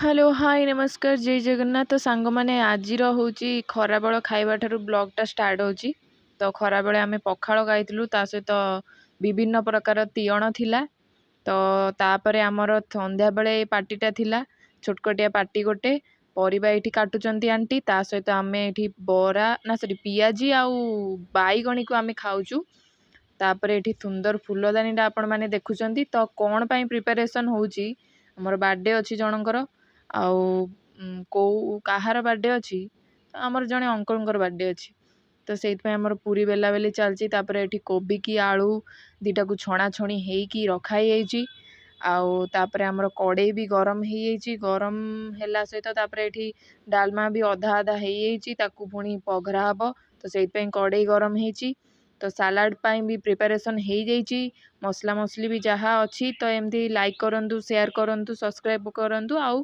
Hello hi नमस्कार जय जगन्नाथ। तो सांग मैंने आज खराबेल खाइबा ठारू ब्लॉगटा स्टार्ट होची। तो खराबेले आमे पखाल गाइलु ता सहित विभिन्न प्रकार तीयण थिला। तो तापरे आमर संध्या बेले पार्टीटा थिला छोटकटिया पार्टी गोटे परिबा एठी काटुचंती आंटी ता सहित आमे एठी बरा ना सॉरी पियाजी आउ बाईगणी को आमे खाउचु। तापरे एठी सुंदर फूलदानीटा आपण माने देखुचंती। तो कोन पई प्रिपरेशन होउची हमर बर्थडे अछि जनकर आउ को कहार बर्थडे अछि हमर जने अंकलकर बर्थडे अछि। तो सेइथ हमर पूरी बेला बेली चलची। तापरे एठी कोबी की आलू दीटा को छणा छणी हेकी रखाई जाइची। आउ तापरे हमर कड़े भी गरम हे जाइची। गरम हैला सहित तापरे एठी डालमा भी अधा अधा हे जाइची ताकू पुणी पघरा हबो। तो सेइथ पई कड़े गरम हेची। तो सलाड पाई भी प्रिपरेशन हो जाइची। मसला मसली भी जहाँ अच्छी तो एमती लाइक करंतु शेयर करंतु सब्सक्राइब करंतु आउ